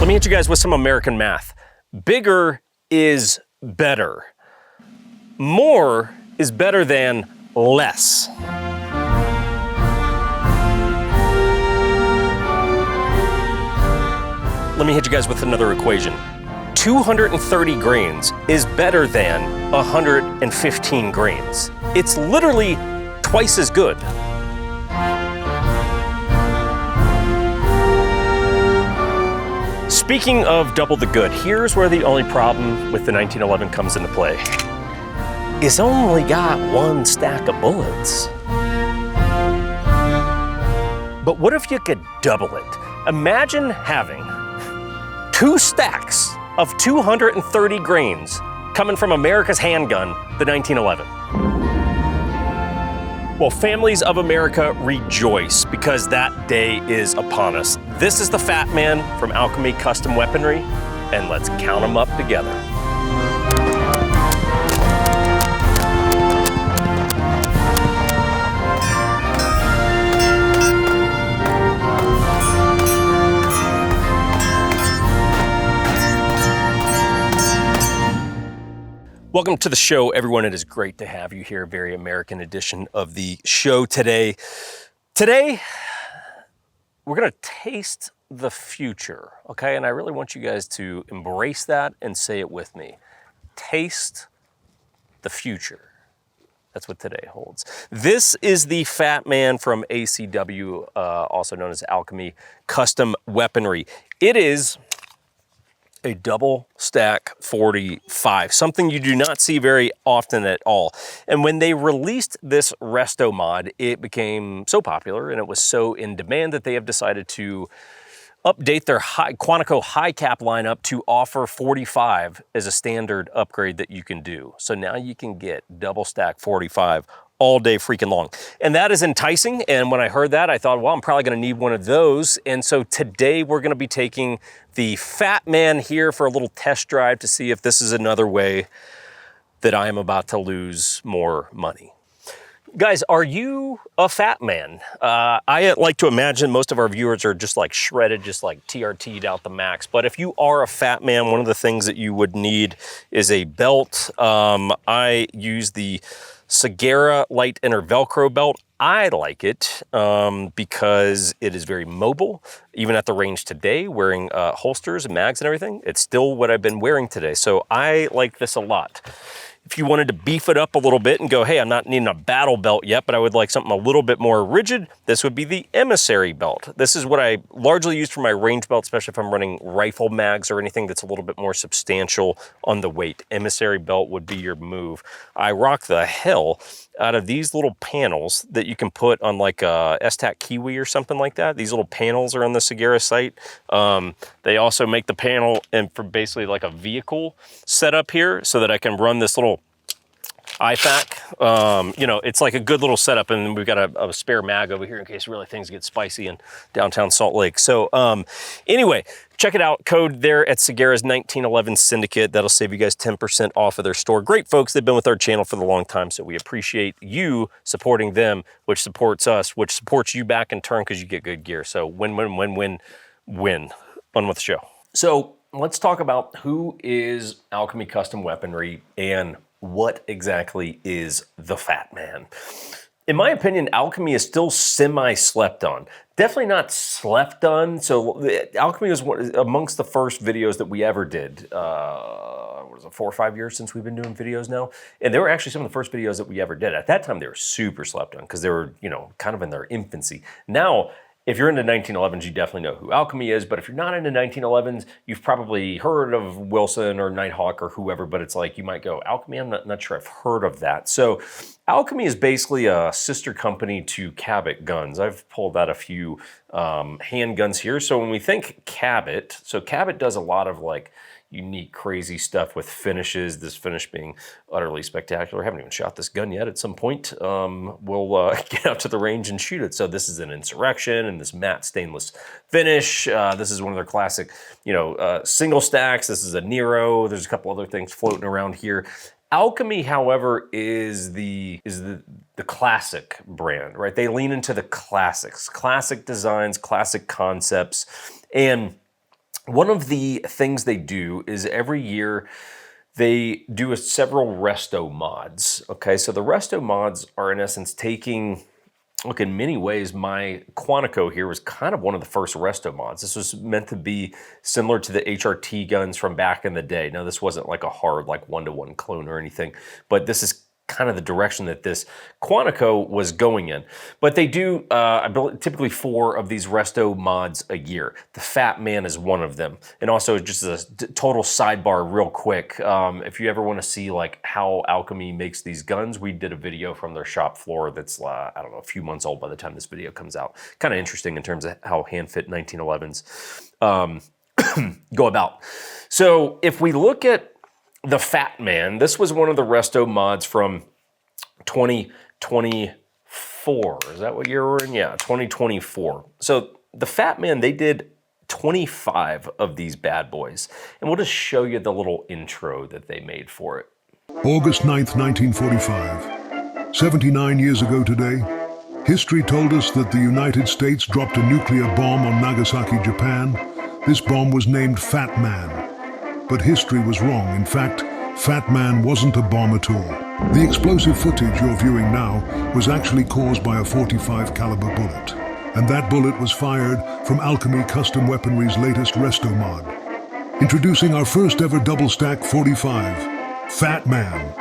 me hit you guys with some American math. Bigger is better. More is better than less. Let me hit you guys with another equation. 230 grains is better than 115 grains. It's literally twice as good. Speaking of double the good, here's where the only problem with the 1911 comes into play. It's only got one stack of bullets. But what if you could double it? Imagine having 2 stacks of 230 grains coming from America's handgun, the 1911. Well, families of America, rejoice, because that day is upon us. This is the Fat Man from Alchemy Custom Weaponry, and let's count them up together. Welcome to the show, everyone. It is great to have you here. A very American edition of the show today. Today, we're gonna taste the future, okay? And I really want you guys to embrace that and say it with me. Taste the future. That's what today holds. This is the Fat Man from ACW, also known as Alchemy Custom Weaponry. It is a double stack 45, something you do not see very often at all. And when they released this resto mod, it became so popular and it was so in demand that they have decided to update their Quantico high cap lineup to offer 45 as a standard upgrade that you can do. So now you can get double stack 45 all day freaking long. And that is enticing. And when I heard that, I thought, well, I'm probably gonna need one of those. And so today we're gonna be taking the Fat Man here for a little test drive to see if this is another way that I am about to lose more money. Guys, are you a fat man? I like to imagine most of our viewers are just like shredded, just like TRT'd out the max. But if you are a fat man, one of the things that you would need is a belt. I use the Ciguera light inner Velcro belt. I like it because it is very mobile. Even at the range today, wearing holsters and mags and everything, it's still what I've been wearing today. So I like this a lot. If you wanted to beef it up a little bit and go, hey, I'm not needing a battle belt yet, but I would like something a little bit more rigid, this would be the Emissary belt. This is what I largely use for my range belt, especially if I'm running rifle mags or anything that's a little bit more substantial on the weight. Emissary belt would be your move. I rock the hell out of these little panels that you can put on like a S-Tac Kiwi or something like that. These little panels are on the Ciguera site. They also make the panel and for basically like a vehicle setup here so that I can run this little IFAC. You know, it's like a good little setup, and we've got a spare mag over here in case really things get spicy in downtown Salt Lake. So anyway, check it out. Code there at Ciguera's 1911 Syndicate. That'll save you guys 10% off of their store. Great folks. They've been with our channel for the long time, so we appreciate you supporting them, which supports us, which supports you back in turn because you get good gear. So win, win, win, win, win. On with the show. So let's talk about who is Alchemy Custom Weaponry and what exactly is the Fat Man. In my opinion, Alchemy is still semi-slept on. Definitely not slept on. So Alchemy was amongst the first videos that we ever did. What is it, 4 or 5 years since we've been doing videos now? And they were actually some of the first videos that we ever did. At that time, they were super slept on because they were, you know, kind of in their infancy. Now, if you're into 1911s, you definitely know who Alchemy is, but if you're not into 1911s, you've probably heard of Wilson or Nighthawk or whoever, but it's like you might go, Alchemy, I'm not sure I've heard of that. So Alchemy is basically a sister company to Cabot Guns. I've pulled out a few handguns here. So when we think Cabot, so Cabot does a lot of like unique, crazy stuff with finishes, this finish being utterly spectacular. I haven't even shot this gun yet. At some point, we'll get out to the range and shoot it. So this is an Insurrection and this matte stainless finish. This is one of their classic, you know, single stacks. This is a Nero. There's a couple other things floating around here. Alchemy, however, is the classic brand, right? They lean into the classics, classic designs, classic concepts, and One of the things they do is every year they do several resto mods. Okay, so the resto mods are in essence taking, look, in many ways, my Quantico here was kind of one of the first resto mods. This was meant to be similar to the HRT guns from back in the day. Now, this wasn't like a hard, like one-to-one clone or anything, but this is kind of the direction that this Quantico was going in. But they do, I believe, typically 4 of these resto mods a year. The Fat Man is one of them. And also, just a total sidebar real quick, if you ever want to see like how Alchemy makes these guns, we did a video from their shop floor that's, I don't know, a few months old by the time this video comes out. Kind of interesting in terms of how hand-fit 1911s go about. So if we look at the Fat Man, this was one of the resto mods from 2024. Is that what year we're in? Yeah, 2024. So the Fat Man, they did 25 of these bad boys. And we'll just show you the little intro that they made for it. August 9th, 1945. 79 years ago today, history told us that the United States dropped a nuclear bomb on Nagasaki, Japan. This bomb was named Fat Man. But history was wrong. In fact, Fat Man wasn't a bomb at all. The explosive footage you're viewing now was actually caused by a .45 caliber bullet. And that bullet was fired from Alchemy Custom Weaponry's latest resto mod. Introducing our first ever double stack .45, Fat Man.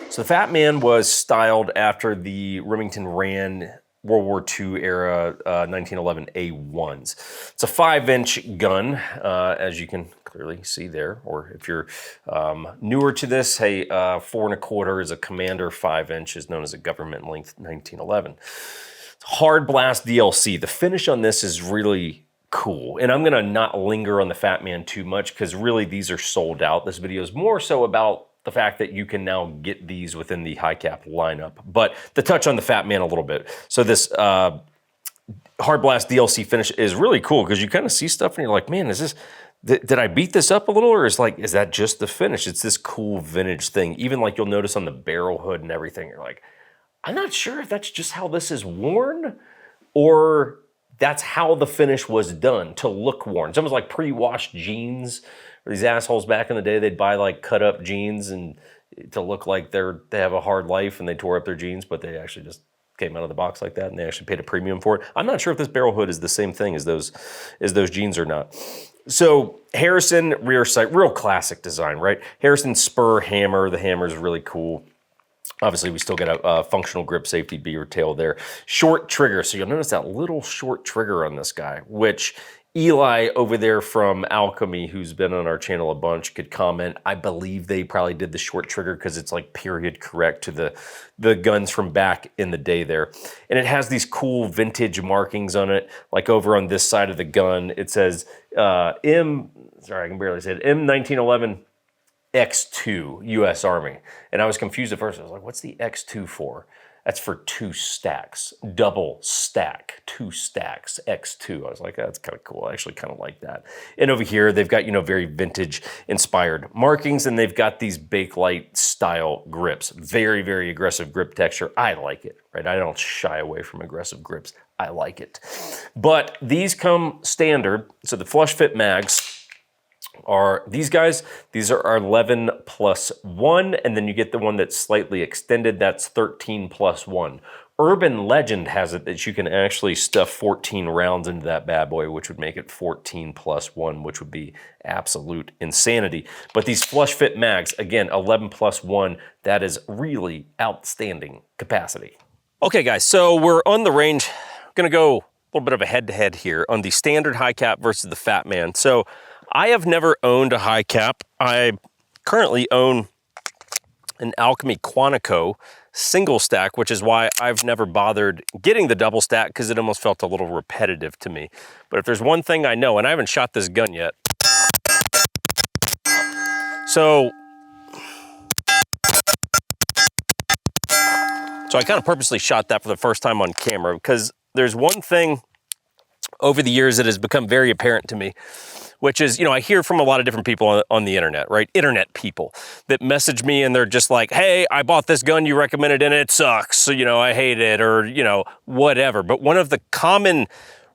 So the Fat Man was styled after the Remington Rand World War II era 1911 A1s. It's a 5-inch gun, as you can clearly see there. Or if you're newer to this, hey, 4 1/4 is a Commander, 5-inch is known as a government length 1911. Hard Blast DLC. The finish on this is really cool. And I'm gonna not linger on the Fat Man too much because really these are sold out. This video is more so about the fact that you can now get these within the high cap lineup. But to touch on the Fat Man a little bit. So this Hard Blast DLC finish is really cool because you kind of see stuff and you're like, man, is this, did I beat this up a little? Or is that just the finish? It's this cool vintage thing. Even like you'll notice on the barrel hood and everything, you're like, I'm not sure if that's just how this is worn or that's how the finish was done to look worn. It's almost like pre-washed jeans. These assholes back in the day, they'd buy like cut up jeans and to look like they have a hard life and they tore up their jeans, but they actually just came out of the box like that and they actually paid a premium for it. I'm not sure if this barrel hood is the same thing as those jeans or not. So Harrison rear sight, real classic design, right? Harrison spur hammer. The hammer is really cool. Obviously, we still got a functional grip safety beaver tail there. Short trigger. So you'll notice that little short trigger on this guy, which Eli over there from Alchemy, who's been on our channel a bunch, could comment. I believe they probably did the short trigger because it's like period correct to the guns from back in the day there. And it has these cool vintage markings on it. Like over on this side of the gun, it says M1911 X2 U.S. Army. And I was confused at first. I was like, what's the X2 for? That's for 2 stacks, double stack, 2 stacks, X2. I was like, that's kind of cool. I actually kind of like that. And over here, they've got, very vintage inspired markings, and they've got these Bakelite style grips. Very, very aggressive grip texture. I like it, right? I don't shy away from aggressive grips. I like it. But these come standard. So the flush fit mags are these guys. These are our 11 plus 1, and then you get the one that's slightly extended. That's 13 plus 1. Urban Legend has it that you can actually stuff 14 rounds into that bad boy, which would make it 14 plus 1, which would be absolute insanity. But these flush fit mags, again, 11 plus 1, that is really outstanding capacity. Okay, guys, so we're on the range. I'm gonna go a little bit of a head-to-head here on the standard high cap versus the Fat Man. So I have never owned a high cap. I currently own an Alchemy Quantico single stack, which is why I've never bothered getting the double stack because it almost felt a little repetitive to me. But if there's one thing I know, and I haven't shot this gun yet. So I kind of purposely shot that for the first time on camera because there's one thing over the years it has become very apparent to me, which is, I hear from a lot of different people on the internet, right? Internet people that message me and they're just like, hey, I bought this gun you recommended and it sucks. So, I hate it, or, whatever. But one of the common,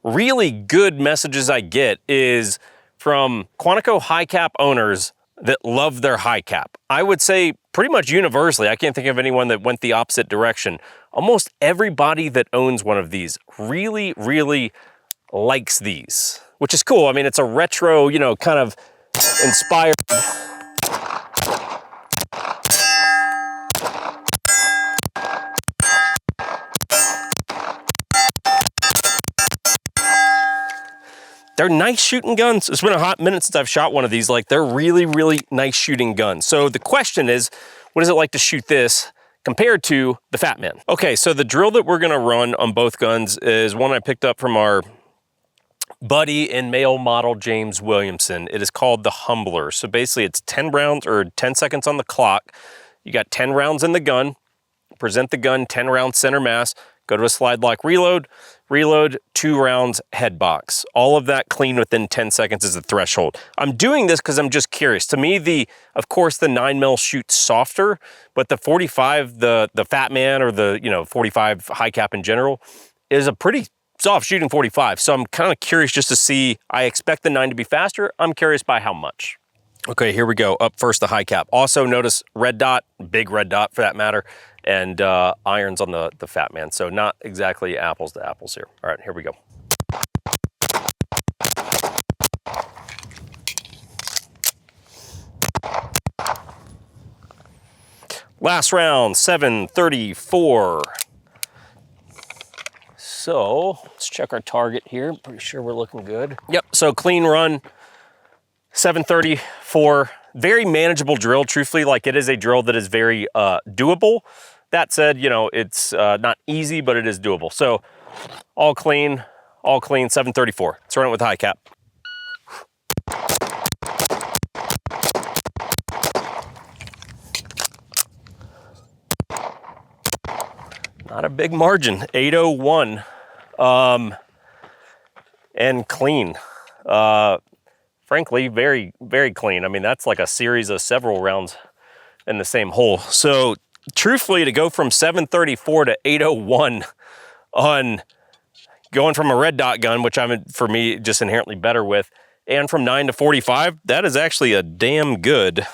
really good messages I get is from Quantico high cap owners that love their high cap. I would say pretty much universally, I can't think of anyone that went the opposite direction. Almost everybody that owns one of these really, really likes these, which is cool. I mean, it's a retro, kind of inspired. They're nice shooting guns. It's been a hot minute since I've shot one of these. Like, they're really, really nice shooting guns. So the question is, what is it like to shoot this compared to the Fat Man? Okay, so the drill that we're gonna run on both guns is one I picked up from our buddy and male model James Williamson. It is called the Humbler. So basically it's 10 rounds or 10 seconds on the clock. You got 10 rounds in the gun, present the gun, 10 rounds center mass, go to a slide lock reload, 2 rounds head box. All of that clean within 10 seconds is the threshold. I'm doing this because I'm just curious. To me, of course the 9mm shoots softer, but the 45, the Fat Man, or the 45 high cap in general, is a pretty soft shooting 45. So I'm kind of curious just to see. I expect the 9 to be faster. I'm curious by how much. Okay, here we go. Up first, the high cap. Also notice red dot, big red dot for that matter, and irons on the Fat Man. So not exactly apples to apples here. All right, here we go. Last round, 734. So let's check our target here. Pretty sure we're looking good. Yep, so clean run, 734. Very manageable drill, truthfully. Like, it is a drill that is very doable. That said, it's not easy, but it is doable. So all clean, 734. Let's run it with high cap. Not a big margin, 801, and clean. Frankly, very, very clean. I mean, that's like a series of several rounds in the same hole. So truthfully, to go from 734 to 801 on going from a red dot gun, which I'm, for me, just inherently better with, and from 9 to 45, that is actually a damn good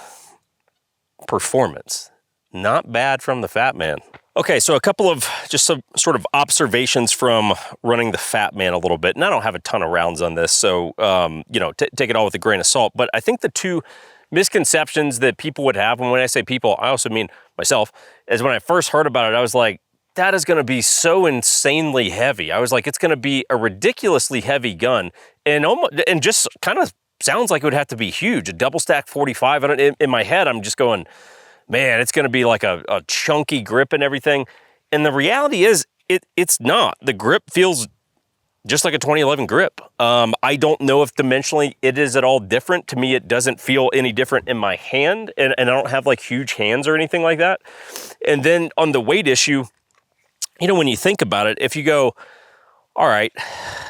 performance. Not bad from the Fat Man. Okay, so a couple of just some sort of observations from running the Fat Man a little bit. And I don't have a ton of rounds on this, so, take it all with a grain of salt. But I think the two misconceptions that people would have, and when I say people, I also mean myself, is when I first heard about it, I was like, that is gonna be so insanely heavy. I was like, it's gonna be a ridiculously heavy gun, and just kind of sounds like it would have to be huge. A double stack 45, in my head, I'm just going, man, it's gonna be like a chunky grip and everything. And the reality is, it's not. The grip feels just like a 2011 grip. I don't know if dimensionally it is at all different. To me, it doesn't feel any different in my hand, and I don't have like huge hands or anything like that. And then on the weight issue, when you think about it, if you go, all right,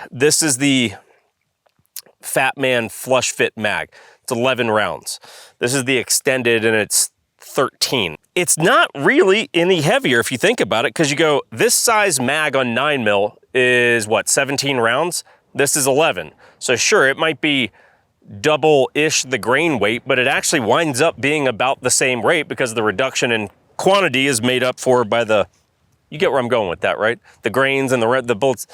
this is the Fat Man flush fit mag. It's 11 rounds. This is the extended, and it's 13. It's not really any heavier if you think about it, because you go, this size mag on 9mm is what, 17 rounds? This is 11. So sure, it might be double-ish the grain weight, but it actually winds up being about the same rate because the reduction in quantity is made up for by the, you get where I'm going with that, right? The grains and the bullets,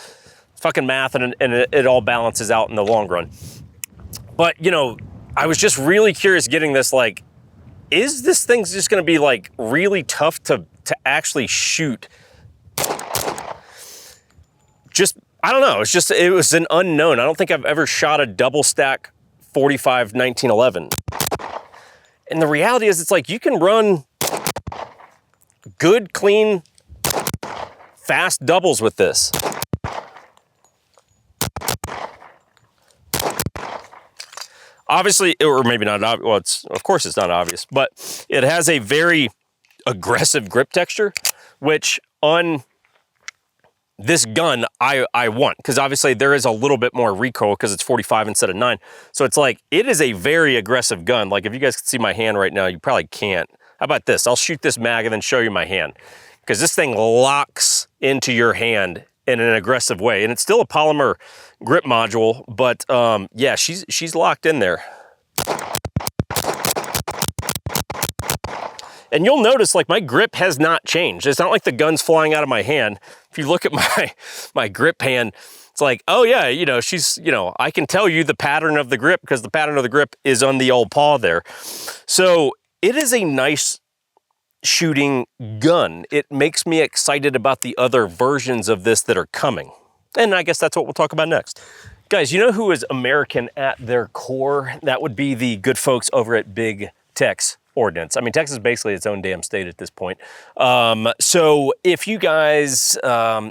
fucking math, and it all balances out in the long run. But, I was just really curious getting this, like, is this thing just gonna be like really tough to actually shoot? Just, I don't know, it was an unknown. I don't think I've ever shot a double stack 45 1911. And the reality is, it's like, you can run good, clean, fast doubles with this. Obviously, or maybe not obvious, well, of course it's not obvious, but it has a very aggressive grip texture, which on this gun I want, because obviously there is a little bit more recoil because it's 45 instead of 9. So it's like, it is a very aggressive gun. Like if you guys can see my hand right now, you probably can't. How about this? I'll shoot this mag and then show you my hand, because this thing locks into your hand in an aggressive way. And it's still a polymer grip module, but yeah, she's locked in there. And you'll notice like my grip has not changed. It's not like the gun's flying out of my hand. If you look at my grip hand, it's like, oh yeah, you know, she's, you know, I can tell you the pattern of the grip because the pattern of the grip is on the old paw there. So it is a nice shooting gun. It makes me excited about the other versions of this that are coming. And I guess that's what we'll talk about next. Guys, you know who is American at their core? That would be the good folks over at Big Tex Ordnance. I mean, Texas is basically its own damn state at this point. So if you guys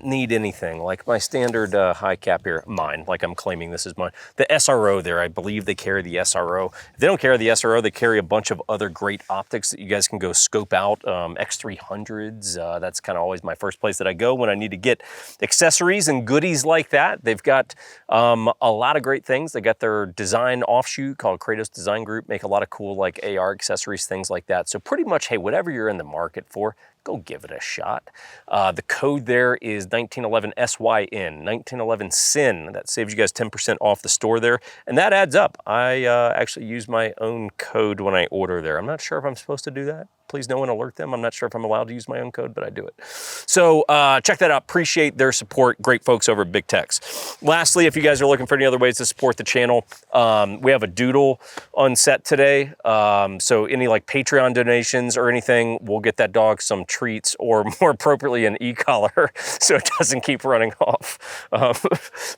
need anything, like my standard high cap here, mine, like I'm claiming this is mine, the SRO there, I believe they carry the SRO. If they don't carry the SRO, they carry a bunch of other great optics that you guys can go scope out. X300s, that's kind of always my first place that I go when I need to get accessories and goodies like that. They've got a lot of great things. They got their design offshoot called Kratos Design Group, make a lot of cool like AR accessories, things like that. So pretty much, hey, whatever you're in the market for, go give it a shot. The code there is 1911 SYN, 1911 SYN. That saves you guys 10% off the store there, and that adds up. I actually use my own code when I order there. I'm not sure if I'm supposed to do that. Please no one alert them. I'm not sure if I'm allowed to use my own code, but I do it. So check that out. Appreciate their support. Great folks over at Big Tex. Lastly, if you guys are looking for any other ways to support the channel, we have a doodle on set today. So any like Patreon donations or anything, we'll get that dog some treats, or more appropriately an e-collar so it doesn't keep running off.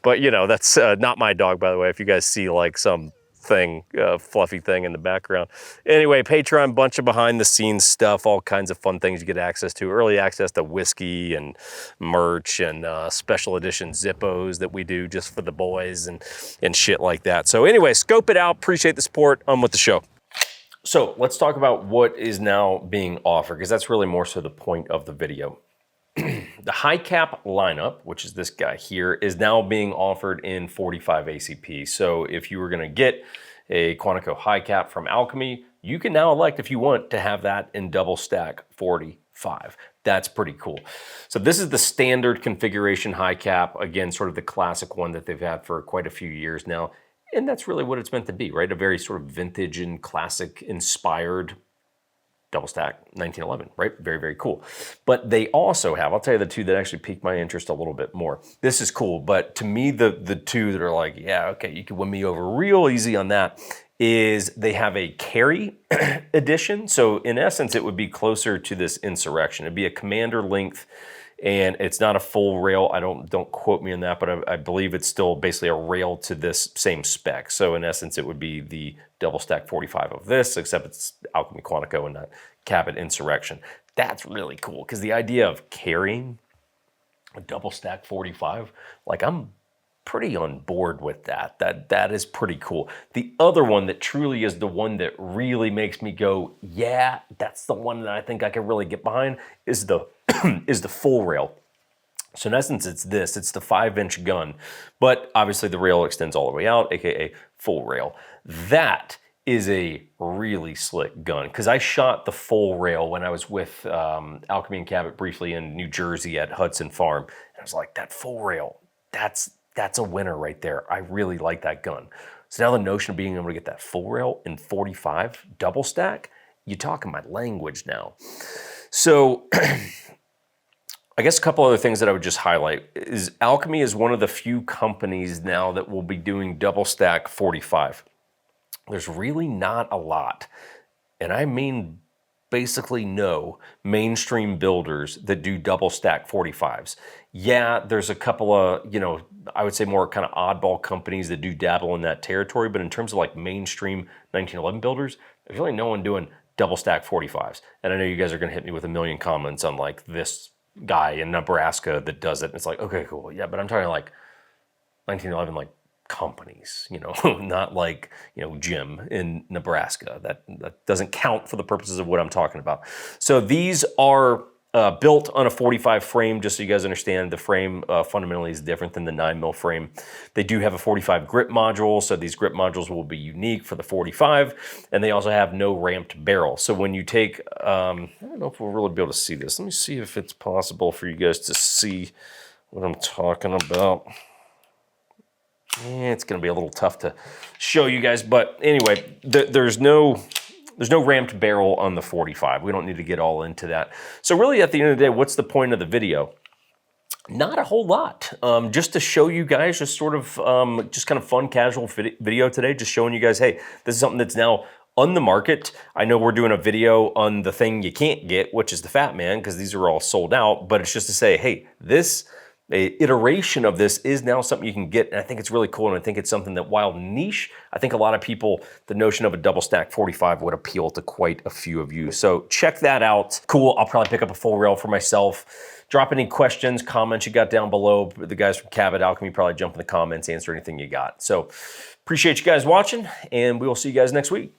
But you know, that's not my dog, by the way, if you guys see like some thing, fluffy thing in the background. Anyway, Patreon, bunch of behind the scenes stuff, all kinds of fun things you get access to, early access to whiskey and merch and special edition Zippos that we do just for the boys and shit like that. So anyway, scope it out. Appreciate the support. On with the show. So let's talk about what is now being offered, because that's really more so the point of the video. The high cap lineup, which is this guy here, is now being offered in 45 ACP. So if you were going to get a Quantico high cap from Alchemy, you can now elect, if you want, to have that in double stack 45. That's pretty cool. So this is the standard configuration high cap, again, sort of the classic one that they've had for quite a few years now. And that's really what it's meant to be, right? A very sort of vintage and classic inspired double stack 1911, right? Very, very cool. But they also have, I'll tell you the two that actually piqued my interest a little bit more. This is cool, but to me, the two that are like, yeah, okay, you can win me over real easy on that, is they have a carry edition. So in essence, it would be closer to this Insurrection. It'd be a commander length, and it's not a full rail. Don't quote me on that, but I believe it's still basically a rail to this same spec. So in essence, it would be the double stack 45 of this, except it's Alchemy Quantico and not Cabot Insurrection. That's really cool, because the idea of carrying a double stack 45, like I'm pretty on board with that. That is pretty cool. The other one that truly is the one that really makes me go, yeah, that's the one that I think I can really get behind, is the is the full rail. So in essence, it's this. It's the 5-inch gun, but obviously the rail extends all the way out, aka full rail. That is a really slick gun, because I shot the full rail when I was with Alchemy and Cabot briefly in New Jersey at Hudson Farm. And I was like, that full rail, that's a winner right there. I really like that gun. So now the notion of being able to get that full rail in 45 double stack, you're talking my language now. So I guess a couple other things that I would just highlight is Alchemy is one of the few companies now that will be doing double stack 45. There's really not a lot, and I mean basically no mainstream builders that do double stack 45s. Yeah, there's a couple of, you know, I would say more kind of oddball companies that do dabble in that territory, but in terms of like mainstream 1911 builders, there's really no one doing double stack 45s. And I know you guys are going to hit me with a million comments on like this guy in Nebraska that does it. And it's like, okay, cool. Yeah, but I'm talking like 1911, like companies, you know, not like, you know, Jim in Nebraska. That doesn't count for the purposes of what I'm talking about. So these are built on a 45 frame, just so you guys understand, the frame fundamentally is different than the 9mm frame. They do have a 45 grip module, so these grip modules will be unique for the 45, and they also have no ramped barrel. So when you take, I don't know if we'll really be able to see this. Let me see if it's possible for you guys to see what I'm talking about. It's going to be a little tough to show you guys, but anyway, there's no ramped barrel on the 45. We don't need to get all into that. So really, at the end of the day, what's the point of the video? Not a whole lot. Just to show you guys, just sort of, just kind of fun, casual video today, just showing you guys, hey, this is something that's now on the market. I know we're doing a video on the thing you can't get, which is the Fat Man, because these are all sold out, but it's just to say, hey, this iteration of this is now something you can get, and I think it's really cool, and I think it's something that, while niche, I think a lot of people, the notion of a double stack 45 would appeal to quite a few of you. So check that out. Cool. I'll probably pick up a full rail for myself. Drop any questions, comments you got down below. The guys from Cabot Alchemy probably jump in the comments, answer anything you got. So appreciate you guys watching, and we will see you guys next week.